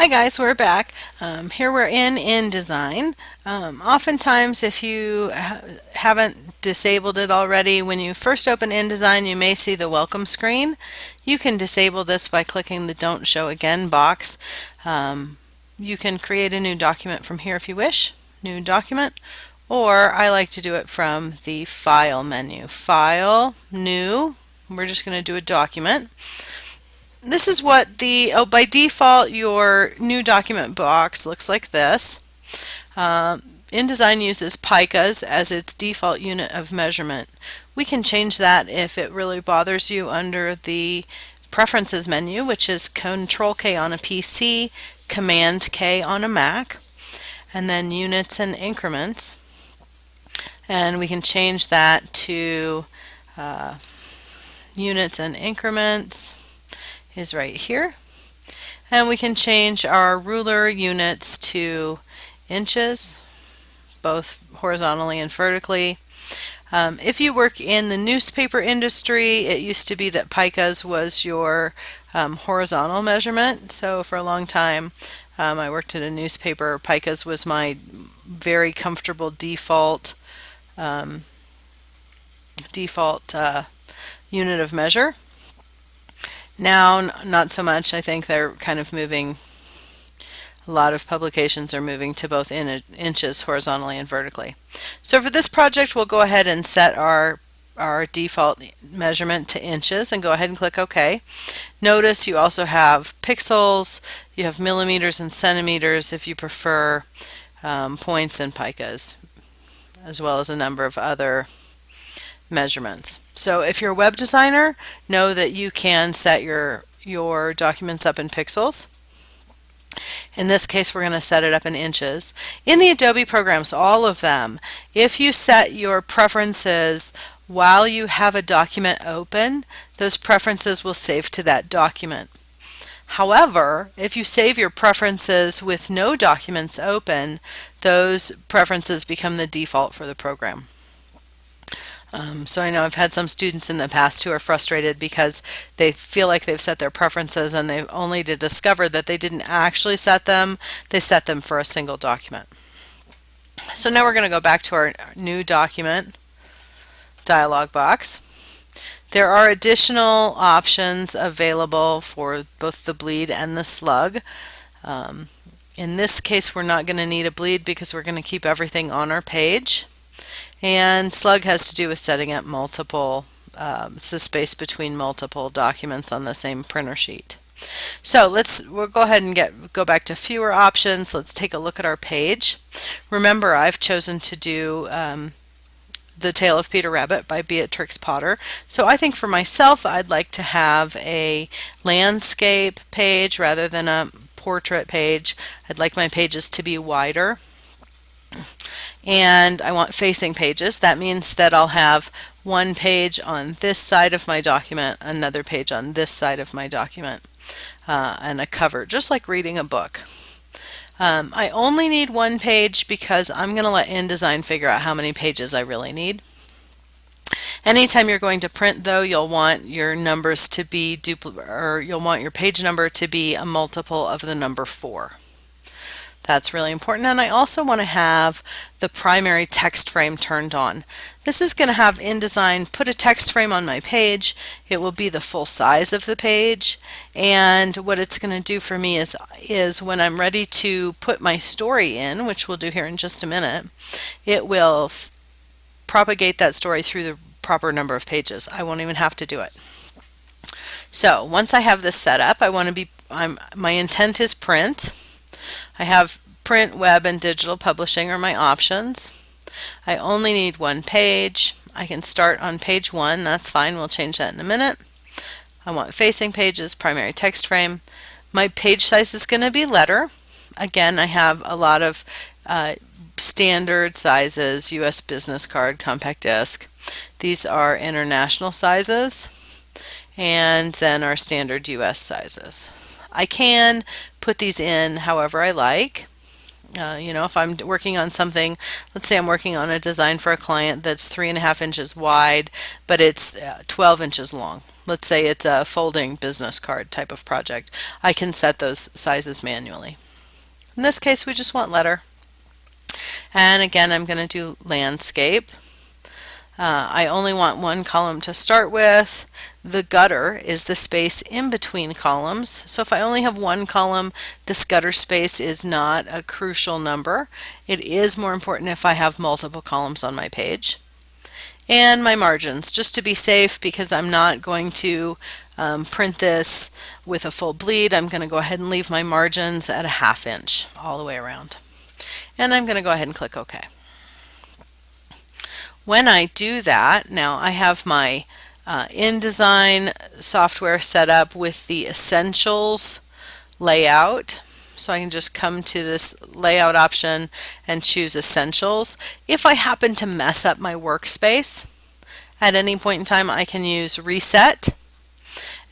Hi guys, we're back. Here we're in InDesign. Oftentimes if you haven't disabled it already, when you first open InDesign you may see the welcome screen. You can disable this by clicking the Don't Show Again box. You can create a new document from here if you wish. New document. Or I like to do it from the File menu. File, New. We're just going to do a document. This is what by default your new document box looks like this. InDesign uses picas as its default unit of measurement. We can change that if it really bothers you under the Preferences menu, which is Control K on a PC, Command K on a Mac, and then Units and Increments. And we can change that to Units and Increments is right here, and we can change our ruler units to inches, both horizontally and vertically. If you work in the newspaper industry, it used to be that picas was your horizontal measurement. So for a long time I worked at a newspaper. Picas was my very comfortable default unit of measure. Now, not so much. I think they're kind of moving, a lot of publications are moving to both inches horizontally and vertically. So for this project, we'll go ahead and set our default measurement to inches and go ahead and click OK. Notice you also have pixels, you have millimeters and centimeters if you prefer, points and picas, as well as a number of other measurements. So if you're a web designer, know that you can set your documents up in pixels. In this case, we're going to set it up in inches. In the Adobe programs, all of them, if you set your preferences while you have a document open, those preferences will save to that document. However, if you save your preferences with no documents open, those preferences become the default for the program. So I know I've had some students in the past who are frustrated because they feel like they've set their preferences and they've only to discover that they didn't actually set them. They set them for a single document. So now we're going to go back to our new document dialog box. There are additional options available for both the bleed and the slug. In this case, we're not going to need a bleed because we're going to keep everything on our page. And slug has to do with setting up multiple, space between multiple documents on the same printer sheet. So we'll go ahead and go back to fewer options. Let's take a look at our page. Remember, I've chosen to do The Tale of Peter Rabbit by Beatrix Potter. So I think for myself, I'd like to have a landscape page rather than a portrait page. I'd like my pages to be wider. And I want facing pages. That means that I'll have one page on this side of my document, another page on this side of my document, and a cover, just like reading a book. I only need one page because I'm going to let InDesign figure out how many pages I really need. Anytime you're going to print, though, you'll want your numbers to be you'll want your page number to be a multiple of the number 4. That's really important. And I also want to have the primary text frame turned on. This is going to have InDesign put a text frame on my page. It will be the full size of the page. And what it's going to do for me is when I'm ready to put my story in, which we'll do here in just a minute, it will propagate that story through the proper number of pages. I won't even have to do it. So once I have this set up, my intent is print. I have print, web, and digital publishing are my options. I only need one page. I can start on page 1. That's fine. We'll change that in a minute. I want facing pages, primary text frame. My page size is going to be letter. Again, I have a lot of standard sizes, US business card, compact disc. These are international sizes, and then our standard US sizes. I can put these in however I like. If I'm working on something, let's say I'm working on a design for a client that's 3.5 inches wide, but it's 12 inches long. Let's say it's a folding business card type of project. I can set those sizes manually. In this case, we just want letter. And again, I'm going to do landscape. I only want one column to start with. The gutter is the space in between columns. So if I only have one column, this gutter space is not a crucial number. It is more important if I have multiple columns on my page. And my margins, just to be safe, because I'm not going to print this with a full bleed, I'm going to go ahead and leave my margins at a 1/2 inch all the way around. And I'm going to go ahead and click OK. When I do that, now I have my InDesign software set up with the Essentials layout. So I can just come to this layout option and choose Essentials. If I happen to mess up my workspace at any point in time, I can use Reset,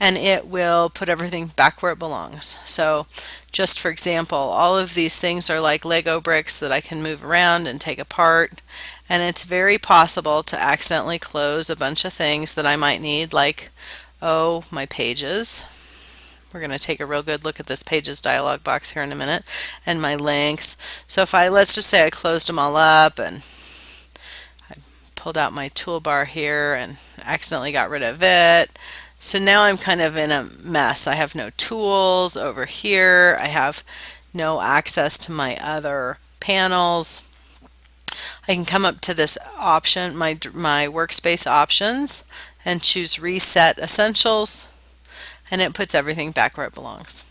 and it will put everything back where it belongs. So just for example, all of these things are like Lego bricks that I can move around and take apart. And it's very possible to accidentally close a bunch of things that I might need, like, my pages. We're going to take a real good look at this pages dialog box here in a minute, and my links. So if let's just say I closed them all up and I pulled out my toolbar here and accidentally got rid of it. So now I'm kind of in a mess. I have no tools over here. I have no access to my other panels. I can come up to this option, my workspace options, and choose Reset Essentials, and it puts everything back where it belongs.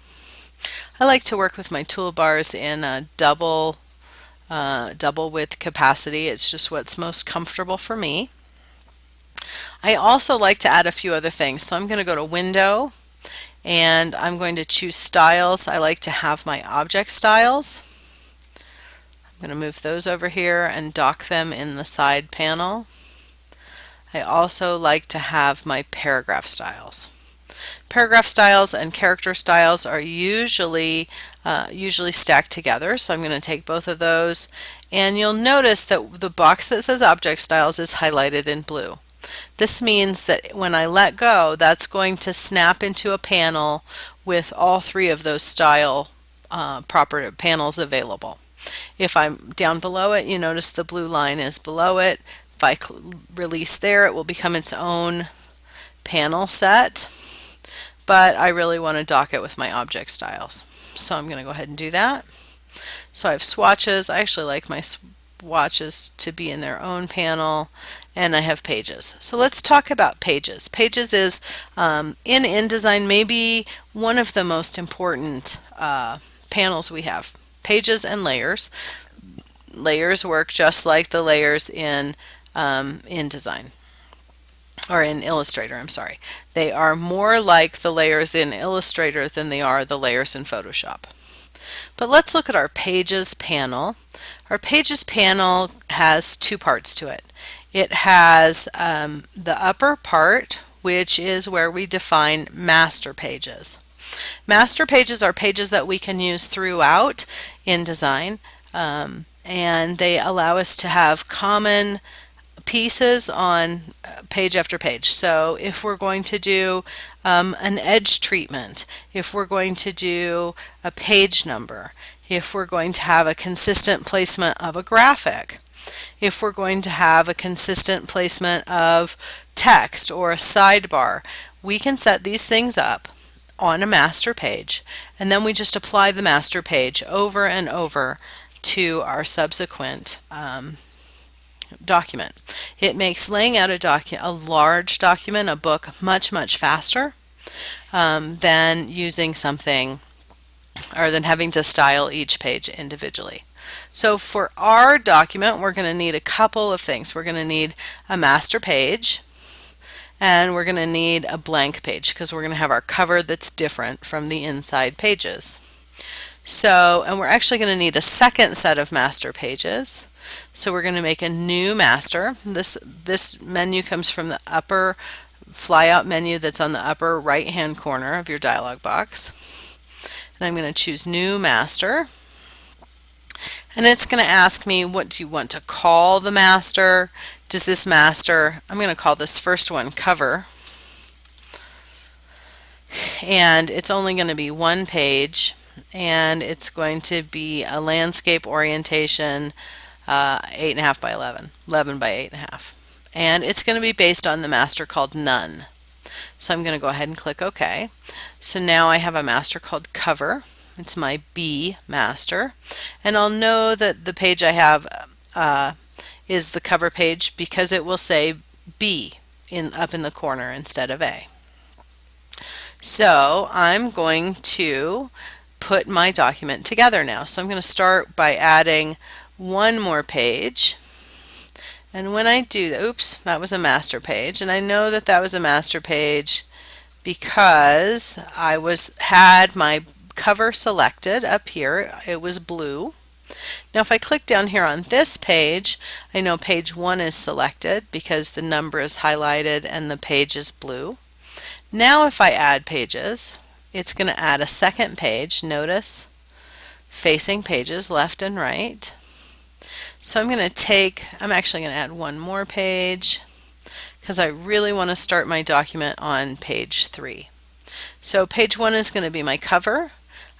I like to work with my toolbars in a double width capacity. It's just what's most comfortable for me. I also like to add a few other things. So I'm going to go to Window, and I'm going to choose Styles. I like to have my object styles. I'm going to move those over here and dock them in the side panel. I also like to have my paragraph styles. Paragraph styles and character styles are usually stacked together, so I'm going to take both of those, and you'll notice that the box that says object styles is highlighted in blue. This means that when I let go, that's going to snap into a panel with all three of those style proper panels available. If I'm down below it, you notice the blue line is below it. If I release there, it will become its own panel set, but I really want to dock it with my object styles. So I'm going to go ahead and do that. So I have swatches. I actually like my swatches to be in their own panel, and I have pages. So let's talk about pages. Pages is in InDesign maybe one of the most important panels we have. Pages and layers. Layers work just like the layers in InDesign, or in Illustrator, I'm sorry. They are more like the layers in Illustrator than they are the layers in Photoshop. But let's look at our Pages panel. Our Pages panel has two parts to it. It has the upper part, which is where we define master pages. Master pages are pages that we can use throughout InDesign, and they allow us to have common pieces on page after page. So if we're going to do an edge treatment, if we're going to do a page number, if we're going to have a consistent placement of a graphic, if we're going to have a consistent placement of text or a sidebar, we can set these things up on a master page, and then we just apply the master page over and over to our subsequent document. It makes laying out a large document, a book, much faster than using something, or than having to style each page individually. So for our document, we're going to need a couple of things. We're going to need a master page, and we're going to need a blank page, because we're going to have our cover that's different from the inside pages. So, and we're actually going to need a second set of master pages. So we're going to make a new master. This menu comes from the upper flyout menu that's on the upper right hand corner of your dialog box. And I'm going to choose New Master. And it's going to ask me, what do you want to call the master? Does this master, I'm going to call this first one cover, and it's only going to be one page, and it's going to be a landscape orientation, 8.5 by 11, 11 by 8.5. And it's going to be based on the master called None. So I'm going to go ahead and click OK. So now I have a master called Cover. It's my B master. And I'll know that the page I have is the cover page because it will say B up in the corner instead of A. So I'm going to put my document together now. So I'm going to start by adding one more page. And when I do that, oops, that was a master page. And I know that that was a master page because I had my cover selected up here. It was blue. Now if I click down here on this page, I know page 1 is selected because the number is highlighted and the page is blue. Now if I add pages, it's going to add a second page. Notice facing pages left and right. So I'm actually going to add one more page because I really want to start my document on page 3. So page 1 is going to be my cover.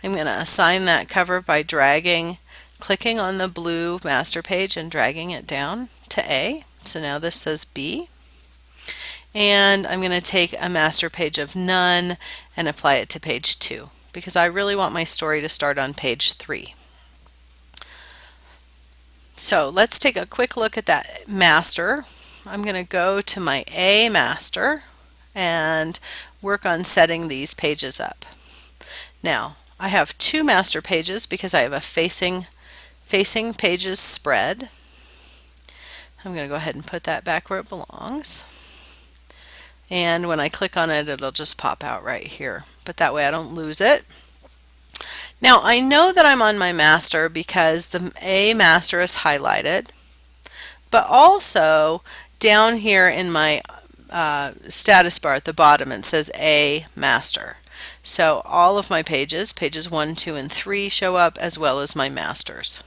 I'm going to assign that cover by clicking on the blue master page and dragging it down to A. So now this says B. And I'm going to take a master page of None and apply it to page 2 because I really want my story to start on page 3. So let's take a quick look at that master. I'm going to go to my A master and work on setting these pages up. Now I have two master pages because I have a facing pages spread. I'm going to go ahead and put that back where it belongs. And when I click on it, it'll just pop out right here. But that way I don't lose it. Now I know that I'm on my master because the A master is highlighted, but also down here in my status bar at the bottom it says A master. So all of my pages 1, 2, and 3 show up as well as my masters.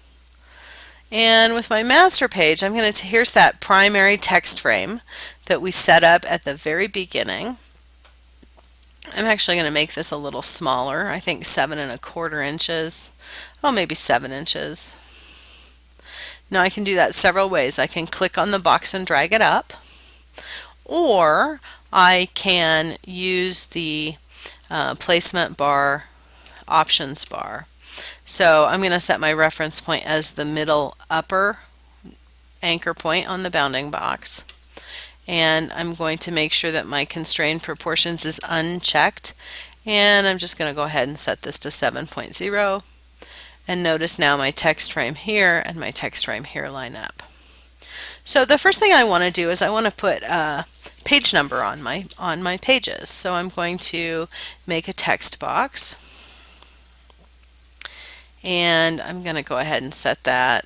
And with my master page, here's that primary text frame that we set up at the very beginning. I'm actually going to make this a little smaller, I think 7.25 inches, oh maybe 7 inches. Now I can do that several ways. I can click on the box and drag it up, or I can use the placement bar options bar. So I'm going to set my reference point as the middle upper anchor point on the bounding box. And I'm going to make sure that my constrained proportions is unchecked, and I'm just going to go ahead and set this to 7.0, and notice now my text frame here and my text frame here line up. So the first thing I want to do is I want to put a page number on my pages. So I'm going to make a text box, and I'm going to go ahead and set that.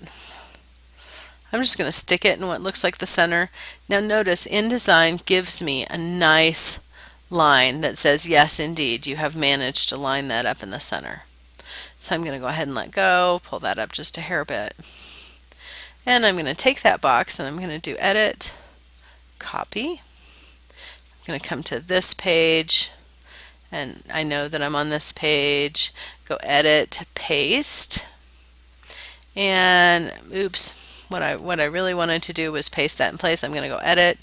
I'm just going to stick it in what looks like the center. Now notice InDesign gives me a nice line that says, yes, indeed, you have managed to line that up in the center. So I'm going to go ahead and let go, pull that up just a hair bit. And I'm going to take that box and I'm going to do Edit, Copy. I'm going to come to this page, and I know that I'm on this page. Go Edit, Paste. And oops. What I really wanted to do was paste that in place. I'm going to go Edit,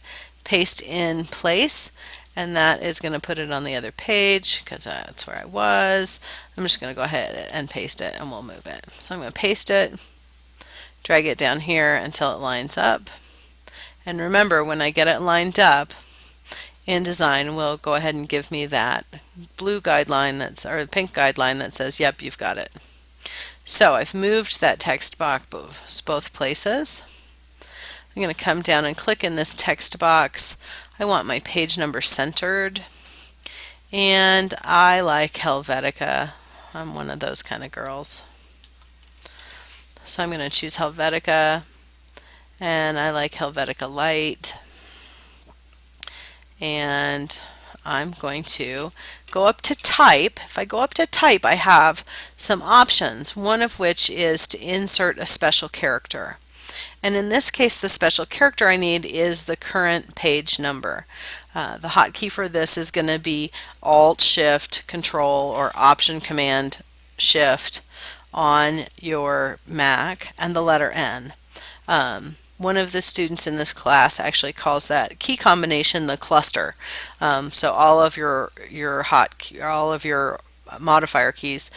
Paste in Place, and that is going to put it on the other page because that's where I was. I'm just going to go ahead and paste it, and we'll move it. So I'm going to paste it, drag it down here until it lines up. And remember, when I get it lined up, InDesign will go ahead and give me that blue guideline or the pink guideline that says, yep, you've got it. So I've moved that text box both places. I'm going to come down and click in this text box. I want my page number centered, and I like Helvetica. I'm one of those kind of girls. So I'm going to choose Helvetica, and I like Helvetica Light. And I'm going to go up to type. If I go up to type, I have some options, one of which is to insert a special character. And in this case, the special character I need is the current page number. The hotkey for this is going to be Alt Shift Control or Option Command Shift on your Mac and the letter N. One of the students in this class actually calls that key combination the cluster. So all of your all of your modifier keys,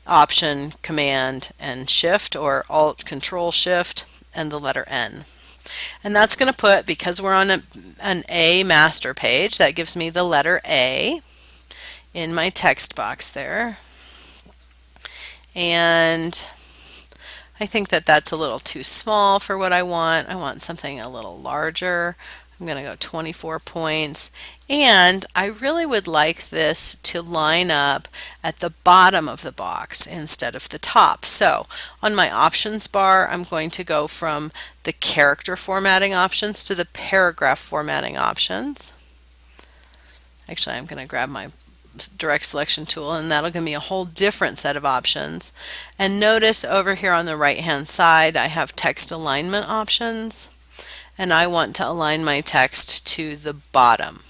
Option, Command, and Shift, or Alt, Control, Shift, and the letter N. And that's going to put, because we're on an A master page, that gives me the letter A in my text box there. And I think that that's a little too small for what I want. I want something a little larger. I'm going to go 24 points. And I really would like this to line up at the bottom of the box instead of the top. So on my options bar, I'm going to go from the character formatting options to the paragraph formatting options. Actually, I'm going to grab my direct selection tool, and that'll give me a whole different set of options. And notice over here on the right hand side I have text alignment options, and I want to align my text to the bottom.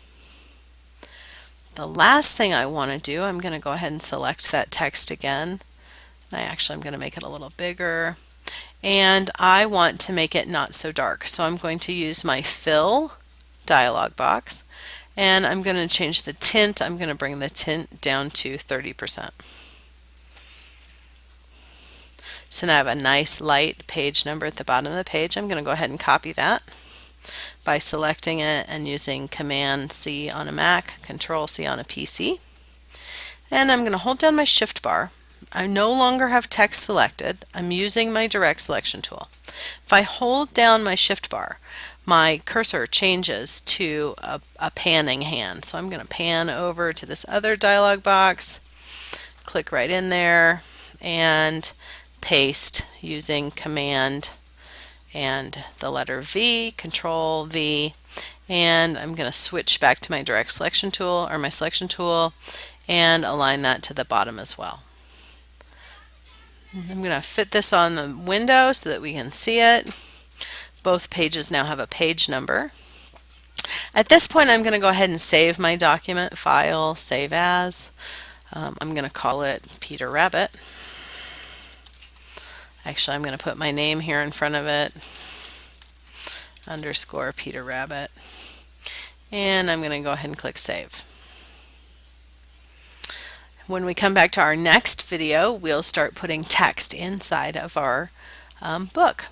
The last thing I want to do, I'm going to go ahead and select that text again. I'm going to make it a little bigger, and I want to make it not so dark, so I'm going to use my fill dialog box, and I'm going to change the tint. I'm going to bring the tint down to 30%. So now I have a nice light page number at the bottom of the page. I'm going to go ahead and copy that by selecting it and using Command C on a Mac, Control C on a PC. And I'm going to hold down my Shift bar. I no longer have text selected. I'm using my direct selection tool. If I hold down my Shift bar, my cursor changes to a panning hand. So I'm going to pan over to this other dialog box, click right in there, and paste using Command and the letter V, Control V, and I'm going to switch back to my direct selection tool or my selection tool and align that to the bottom as well. I'm going to fit this on the window so that we can see it. Both pages now have a page number. At this point, I'm going to go ahead and save my document, File, Save As. I'm going to call it Peter Rabbit. Actually, I'm going to put my name here in front of it, underscore Peter Rabbit. And I'm going to go ahead and click Save. When we come back to our next video, we'll start putting text inside of our book.